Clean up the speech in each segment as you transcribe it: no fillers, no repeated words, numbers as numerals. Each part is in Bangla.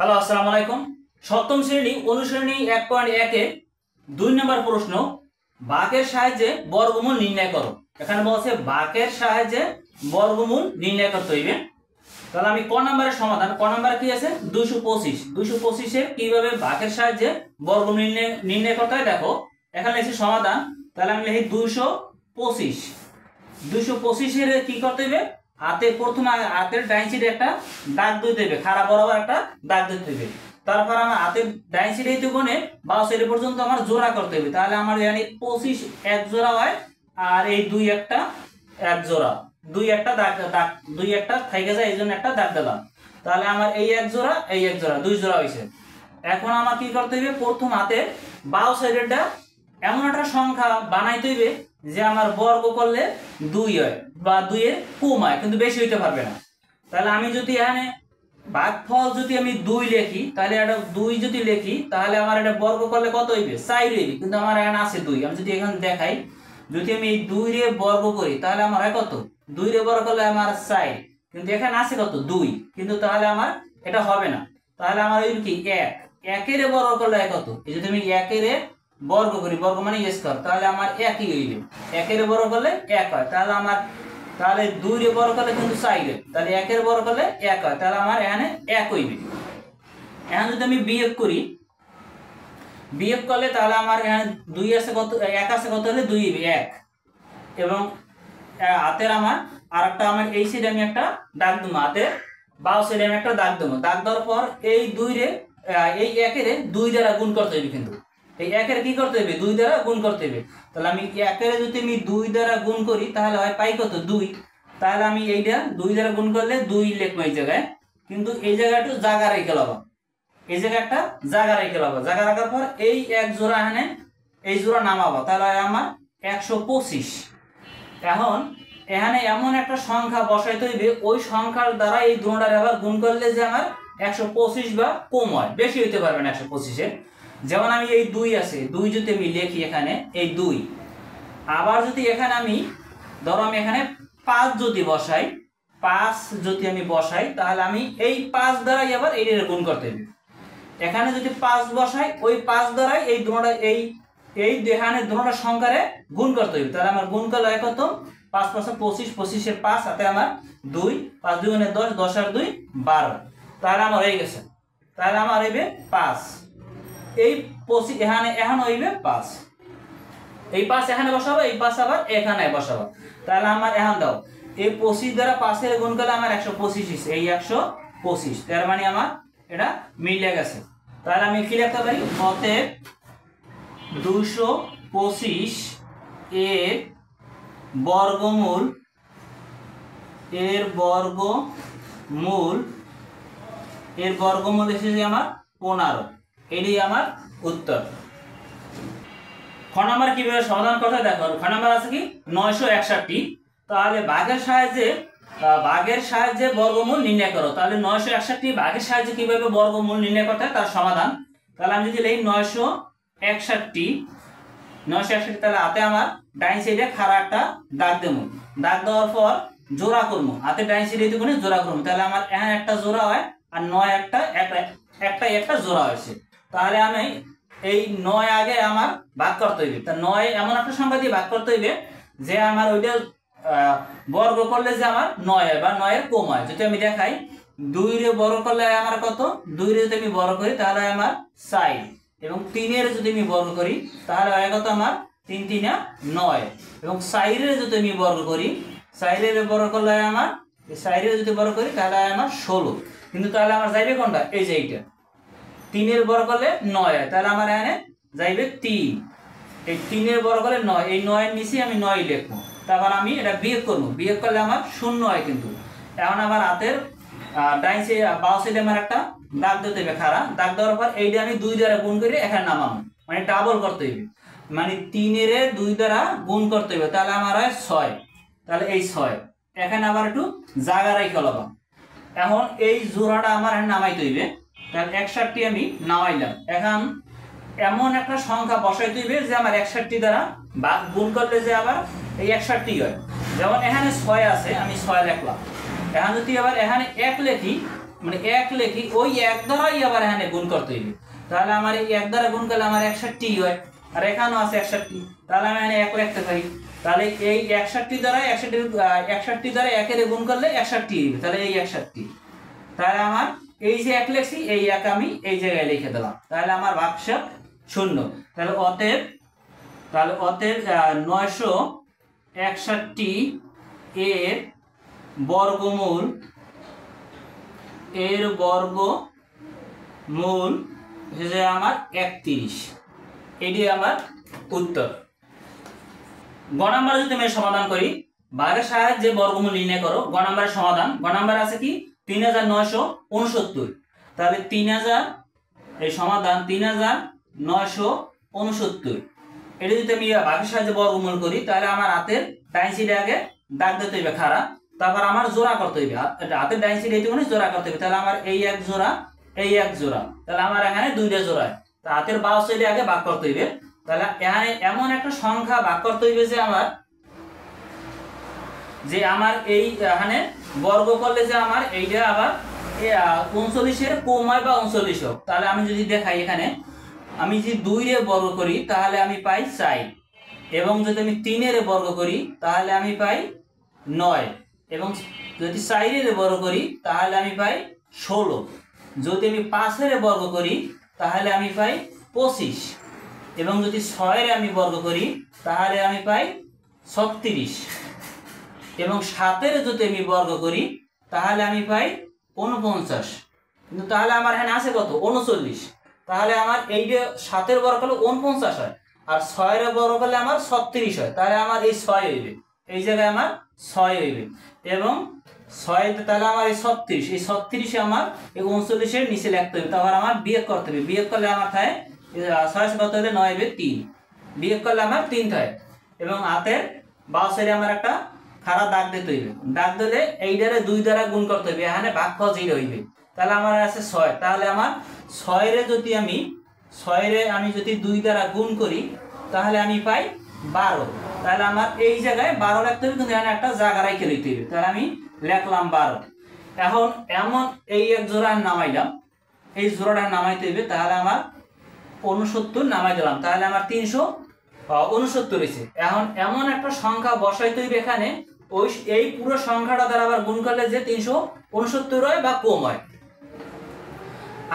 হ্যালো, আসসালামু আলাইকুম। সপ্তম শ্রেণী অনুশ্রেণী 1.1 2 নম্বর প্রশ্ন, বাকের সাহায্যে বর্গমূল নির্ণয় করো। এখানে বলছে বাকের সাহায্যে বর্গমূল নির্ণয় করতে হইবে। তাহলে আমি ক নম্বরের সমাধান, ক নম্বর কি আছে 225 এর কিভাবে বাকের সাহায্যে বর্গমূল নির্ণয় করতে হয় দেখো। এখানে লিখছি সমাধান, তাহলে আমি লিখি 225 এর কি করতে হবে, হাতে প্রথম হাতের ডাইন সাইডে একটা দাগ দিতে হবে, খাড়া বরাবর একটা দাগ দিতে হবে। তারপর আমার হাতের ডাইন সাইডে কোণে বাম সাইডে পর্যন্ত আমার জোড়া করতে হবে। তাহলে আমার এখানে 25 এক জোড়া হয়, আর এই দুই একটা এক জোড়া, দুই একটা দাগ দুই একটা থেকে যায়, এই জন্য একটা দাগ দিলাম। তাহলে আমার এই এক জোড়া এই এক জোড়া, দুই জোড়া হয়েছে। এখন আমার কি করতে হবে, প্রথম হাতে বাম সাইডেরটা এমন একটা সংখ্যা বানাইতে হইবে যে আমার বর্গ করলে 2 হয় বা 2 এর কম হয়, কিন্তু বেশি হইতে পারবে না। তাহলে আমি যদি এখানে ভাগফল যদি আমি 2 লিখি, তাহলে এটা 2 যদি লিখি, তাহলে আমার এটা বর্গ করলে কত হইবে 4 হইবে, কিন্তু আমার এখানে আছে 2। আমি যদি এখানে দেখাই, যদি আমি এই 2 রে বর্গ করি তাহলে আমার হয় কত, 2 রে বর্গ করলে আমার 4, কিন্তু এখানে আছে কত 2, কিন্তু তাহলে আমার এটা হবে না। তাহলে আমার হইবে কি 1 এর বর্গ করলে হয় কত, এই যদি আমি 1 এর বর্গ করি, বর্গ মানে স্কয়ার, তাহলে আমার 1ই হইবে। 1 এর বর্গ করলে 1 হয়, তাহলে আমার তাহলে 2 এর বর্গ করলে কিন্তু 4 হয়, তাহলে 1 এর বর্গ করলে 1 হয়, তাহলে আমার এখানে 1 হইবে। এখন যদি আমি বিয়োগ করি, বিয়োগ করলে তাহলে আমার এখানে 2 আছে কত, 1 আছে কত হলে 2 হইবে 1, এবং হাতের আমার আরেকটা আমার এই সাইডে আমি একটা দাগ দেব, হাতের বাম সাইডে আমি একটা দাগ দেব। দাগ দেওয়ার পর এই 2 রে এই 1 এর 2 দ্বারা গুণ করতে হবে, কিন্তু এই 1 এর কি করতে হবে 2 দ্বারা গুণ করতে হবে। তাহলে আমি 1 এর যদি আমি 2 দ্বারা গুণ করি তাহলে হয় পাই কত 2, তাহলে আমি এইটা 2 দ্বারা গুণ করলে 2 লিখবো এই জায়গায়, কিন্তু এই জায়গাটা জায়গা রেখে লব, এই জায়গায় একটা জায়গা রেখে লব। জায়গা রাখার পর এই এক জোড়া এখানে এই জোড়া নামাবো, তাহলে আমার 125। এখন এখানে এমন একটা সংখ্যা বসাইতে হইবে, ওই সংখ্যার দ্বারা এই দুটোটার আবার গুণ করলে যে আমার 125 বা কম হয়, বেশি হইতে পারবে না 125 এর। যেমন আমি এই 2 আছে, 2 যদি আমি লিখি এখানে এই 2, আবার যদি এখানে আমি ধরো আমি এখানে 5 যদি বসাই, 5 যদি আমি বসাই, তাহলে আমি এই 5 দ্বারাই আবার এর গুণ করতে হবে। এখানে যদি 5 বসাই, ওই 5 দ্বারাই এই দুটোটা এই এখানে দুটোটা সংখ্যারে গুণ করতে হবে। তাহলে আমার গুণ করলে হয় কত, 5 5 25, 25 এর 5 হাতে আমার 2, 5 2 গুণে 10, 10 আর 2 12, তাহলে আমার হয়ে গেছে। তাহলে আমার হইবে 5, এই 25 এখানে এখন হইবে 5, এই 5 এখানে বসাবো, এই 5 আবার এখানে বসাবো। তাহলে আমার এখন দাও, এই 25 দ্বারা 5 এর গুণ করলে আমার 125 হইছে, এই 125, তার মানে আমার এটা মিলে গেছে। তাহলে আমি কি লিখতে পারি, অতএব 225 এর বর্গমূল এসেছে আমার 15, এটাই আমার উত্তর। খ নাম্বার কিভাবে সমাধান করতে দেখো, খ নাম্বার আছে কি 961। তাহলে ভাগের সাহায্যে বর্গমূল নির্ণয় করো। তাহলে 961 ভাগের সাহায্যে কিভাবে বর্গমূল নির্ণয় করতে হয় তার সমাধান। তাহলে আমি যদি লিখি 961, তাহলে হাতে আমার ডাইন সাইডে খাড়া একটা দাগ দেবো। দাগ দেওয়ার পর জোড়া করবো, হাতে ডাইন সাইডে কোণে জোড়া করবো। তাহলে আমার এখানে একটা জোড়া হয়, আর 9 একটা জোড়া হয়েছে। তাহলে আমি এই 9 আগে আমার ভাগ করতে হইবে। তা 9 এমন একটা সংখ্যা দিয়ে ভাগ করতে হইবে যে আমার ওইটা বর্গ করলে যে আমার 9 হয় বা 9 এর কম হয়। যদি আমি দেখাই, 2 রে বর্গ করলে আমার কত, 2 রে যদি আমি বর্গ করি তাহলে আমার 4, এবং 3 এর যদি আমি বর্গ করি তাহলে হয় কত আমার 3 3 9, এবং 4 এর যদি আমি বর্গ করি, 4 এর বর্গ করলে আমার 4 এর যদি বর্গ করি তাহলে আমার 16, কিন্তু তাহলে আমার যাইবে কোনটা, এই যে এইটা 3 এর বর্গ করলে 9 হয়, তাহলে আমার এখানে যাইবে 3, এই 3 এর বর্গ করলে 9, এই 9 এর নিচে আমি 9 লিখবো। তারপর আমি এটা বিয়োগ করব, বিয়োগ করলে আমার 0 হয়, কিন্তু এখন আমার হাতের ডাইন সাইডে বাম সাইডে আমার একটা দাগ দিতে হবে খাড়া। দাগ দেওয়ার পর এইটা আমি 2 দ্বারা গুণ করে এখানে নামাবো, মানে ডাবল করতে হবে, মানে 3 এর 2 দ্বারা গুণ করতে হবে। তাহলে আমার হয় 6, তাহলে এই 6 এখানে আবার একটু জায়গা রেখে লব। এখন এই জোড়াটা আমার এখানে নামাইতে হইবে। তাহলে 61 আমি নামাইলাম। এখন এমন একটা সংখ্যা বসাইতে হইবে যে আমার 61 দ্বারা গুণ করলে যে আবার এই 61 হয়। যেমন এখানে 6 আছে, আমি 6 লিখলাম। এখন যদি আবার এখানে 1 লিখি, মানে 1 লিখি, ওই 1 দ্বারাই আবার এখানে গুণ করতে হইবে। তাহলে আমার এই 1 দ্বারা গুণ করলে আমার 61 হয়, আর এখানেও আছে 61, তাহলে আমি এখানে 1 লিখতে পারি। তাহলে এই 61 দ্বারা 61 দ্বারা 1 এর গুণ করলে 61 হইবে, তাহলে এই 61। তাহলে আমার এই যে 1 লিখছি, এই 1 আমি এই জায়গায় লিখে দিলাম, তাহলে আমার ভাগশেষ 0। তাহলে অতএব 961 এর বর্গমূল হচ্ছে আমার 31, এটি আমার উত্তর। গ নাম্বার যদি আমি সমাধান করি, ভাগের সাহায্যে যে বর্গমূল নির্ণয় করো, গ নাম্বারের সমাধান। গ নাম্বার আছে কি 3969, তাহলে 3000 এই সমাধান 3969। এটা যদি আমি ভাগের সাহায্যে বর্গমূল করি, তাহলে আমার হাতের ডাইন সাইডে আগে দাগ দিতে হইবে খাড়া, তারপর আমার জোড়া করতে হইবে, হাতের ডাইন সাইডে এইটুকুনি জোড়া করতে হইবে। তাহলে আমার এই 1 জোড়া, এই 1 জোড়া, তাহলে আমার এখানে 2টা জোড়া। তা হাতের বাম সাইডে আগে ভাগ করতে হইবে। তাহলে এখানে এমন একটা সংখ্যা ভাগ করতে হইবে যে আমার এই এখানে বর্গ করলে যে আমার এইটা আবার 39 কম হয় বা 39 হোক। তাহলে আমি যদি দেখাই, এখানে আমি যদি 2 এর বর্গ করি তাহলে আমি পাই 4, এবং যদি আমি 3 এর বর্গ করি তাহলে আমি পাই 9, এবং যদি 4 এর বর্গ করি তাহলে আমি পাই 16, যদি আমি 5 এর বর্গ করি তাহলে আমি পাই 25, এবং যদি 6 এর আমি বর্গ করি তাহলে আমি পাই 36, এবং 7 এর যদি আমি বর্গ করি তাহলে আমি পাই 49। কিন্তু তাহলে আমার এখানে আছে কত 39, তাহলে আমার এই যে 7 এর বর্গ করলে 49 হয়, আর 6 এর বর্গ করলে আমার 36 হয়, তাহলে আমার এই 6 হইবে, এই জায়গায় আমার 6 হইবে, এবং 6 তাহলে আমার এই 36, এই 36 আমার এই 39 এর নিচে লিখতে হবে, তারপর আমার বিয়োগ করতে হবে। বিয়োগ করলে আমার থাকে 6 কত হলে 9 হবে 3, বিয়োগ করলে আমার 3 থাকে, এবং হাতের বাম সাইডে আমার একটা খাড়া দাগ দিতে হইবে। দাগ দিলে এইটারে 2 দ্বারা গুণ করতে হইবে, এখানে ভাগফল 0 হইবে। তাহলে আমার আছে 6, তাহলে আমার 6 এর আমি যদি 2 দ্বারা গুণ করি তাহলে আমি পাই 12, তাহলে আমার এই জায়গায় 12 লিখতে হবে, কিন্তু এখানে একটা জায়গা রাখতে হইতে হবে, তাহলে আমি লিখলাম 12। এখন এমন এই 1 জোড়া নামাইলাম, এই জোড়াটা নামাইতে হইবে, তাহলে আমার 69 নামাই দিলাম, তাহলে আমার 369 হয়েছে। এখন এমন একটা সংখ্যা বসাইতে হইবে এখানে, এই পুরো সংখ্যাটা দ্বারা আবার গুণ করলে যে 369 হয় বা কম হয়।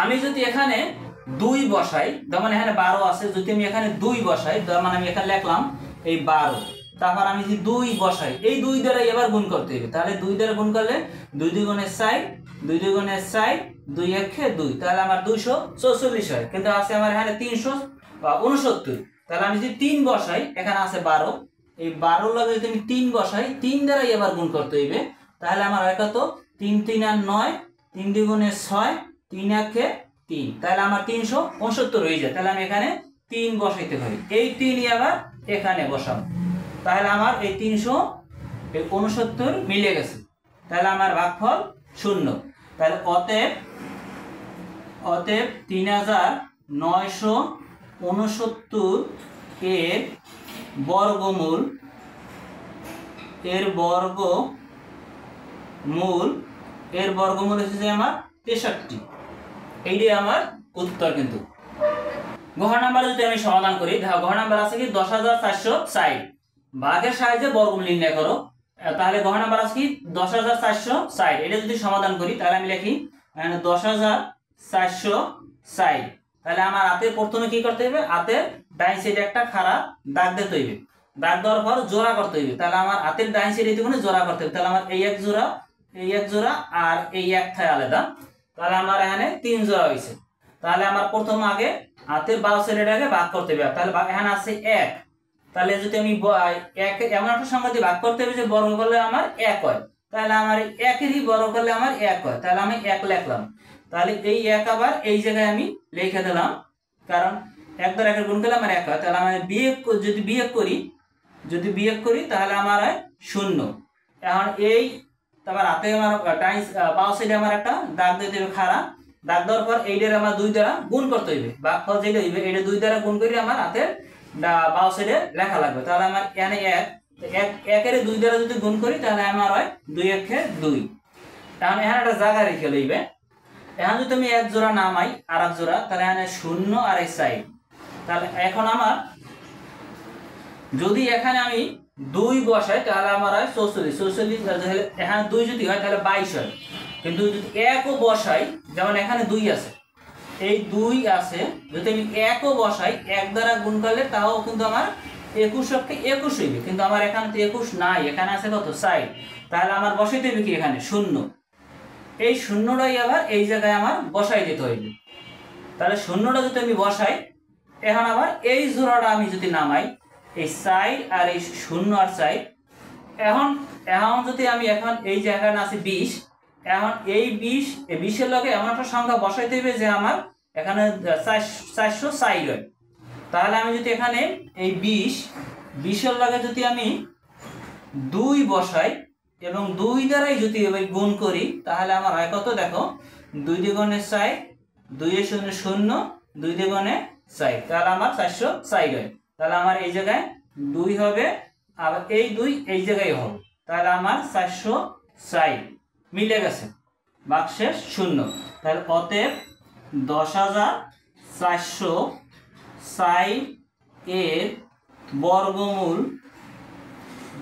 আমি যদি এখানে 2 বসাই, যেমন এখানে 12 আছে, যদি আমি এখানে 2 বসাই, মানে আমি এখানে লিখলাম এই 12, তারপর আমি যদি 2 বসাই, এই 2 দ্বারা এবার গুণ করতে হবে, তাহলে 2 দ্বারা গুণ করলে 2 দুগুণে 4, 2 দুগুণে 4, 2 একে 2, তাহলে আমার 244 হয়, কিন্তু আছে আমার এখানে 369। তাহলে আমি যদি 3 বসাই, এখানে আছে 12, এই 12 লগে যদি আমি 3 বসাই, 3 দ্বারা এবার গুণ করতে হইবে, তাহলে আমার হয় কত 3 3 আর 9, 3 দুগুণে 6, 3 একে 3, তাহলে আমার 369 হয়ে যায়। তাহলে আমি এখানে 3 বসাইতে পারি, এই 3 আবার এখানে বসাবো, তাহলে আমার এই 369 মিলে গেছে, তাহলে আমার ভাগফল 0। তাহলে অতএব 3969 এর বর্গমূল হচ্ছে আমার 63, এইটাই আমার উত্তর। কিন্তু ঘ নাম্বার যদি আমি সমাধান করি, দেখো ঘ নাম্বার আছে কি 10460, ভাগের সাহায্যে বর্গমূল নির্ণয় করো। তাহলে ঘ নাম্বার আছে কি 10460, এটা যদি সমাধান করি তাহলে আমি লিখি 10460, তাহলে আমার হাতে প্রথমে কি করতে হবে, হাতের ডাইন সাইডে একটা খাড়া দাগ দিতে হইবে, দাগ দেওয়ার পর জোড়া করতে হইবে, তাহলে আমার হাতের ডাইন সাইডে এইটুকুনি জোড়া করতে হবে, তাহলে আমার এই 1 জোড়া, এই 1 জোড়া, আর এই 1 থাকে আলাদা, তাহলে আমার এখানে 3 জোড়া হয়েছে। তাহলে আমার প্রথম আগে হাতের বাম সাইডে ভাগ করতে হবে, তাহলে এখানে আছে 1, তাহলে যদি আমি এমন একটা সংখ্যা দিয়ে ভাগ করতে হবে যে বর্গ করলে আমার 1 হয়, তাহলে আমার 1 এরই বর্গ করলে আমার 1 হয়, তাহলে আমি 1 লিখলাম। তাহলে এই 1 আবার এই জায়গায় আমি লিখে দিলাম, কারণ 1 দ্বারা 1 গুণ করলে আমার 1 হয়, তাহলে আমি যদি বিয়োগ করি তাহলে আমার হয় 0। এখন এই তারপর হাতে আমার বাম সাইডে আমার একটা দাগ দিতে হবে খাড়া, দাগ দেওয়ার পর এইটার আমার 2 দ্বারা গুণ করতে হইবে, ভাগফল যেটা হইবে এটা 2 দ্বারা গুণ করে আমার হাতের বাম সাইডে লেখা লাগবে, তাহলে আমার এখানে 1 এর 2 দ্বারা যদি গুণ করি তাহলে আমার হয় 2 একে 2। এখন এখানে একটা জায়গা রেখে লইবে, এখন যদি আমি এক জোড়া নামাই আর এক জোড়া, তাহলে এখানে 0 আর এই সাইড, তাহলে এখন আমার যদি এখানে আমি 2 বসাই তাহলে আমার হয় 44, এখানে 2 যদি হয় তাহলে 22 হয়। কিন্তু যদি 1ও বসাই, যেমন এখানে 2 আছে, এই 2 আছে, যদি আমি 1ও বসাই 1 দ্বারা গুণ করলে তাও কিন্তু আমার 21 হইবে, কিন্তু আমার এখানে তো 21 নাই, এখানে আছে কত 60, তাহলে আমার বসাইতে হবে কি এখানে 0, এই 0টাই আবার এই জায়গায় আমার বসাই দিতে হইবে। তাহলে 0টা যদি আমি বসাই, এখন আবার এই জোড়াটা আমি যদি নামাই, এই সাইড আর এই 0 আর সাইড, এখন যদি আমি এখন এই যে এখানে আছে 20, এখন এই 20 এর লগে এমন একটা সংখ্যা বসাইতে হবে যে আমার এখানে 460 হয়। তাহলে আমি যদি এখানে এই 20 এর লগে যদি আমি 2 বসাই এবং 2 দ্বারাই যদি গুণ করি, তাহলে আমার হয় কত দেখো, 2 দ্বিগুণে 60, 2 এর শূন্য 0, 2 দ্বিগুণে 60, তাহলে আমার 460 হয়। তাহলে আমার এই জায়গায় 2 হবে, আবার এই 2 এই জায়গায় হবে, তাহলে আমার 460 মিলে গেছে, ভাগশেষ 0। তাহলে অতএব 10,460 এর বর্গমূল,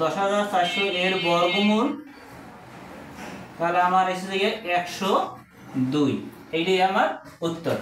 10,400 এর বর্গমূল, তাহলে আমার এসে 102, এইটাই আমার উত্তর।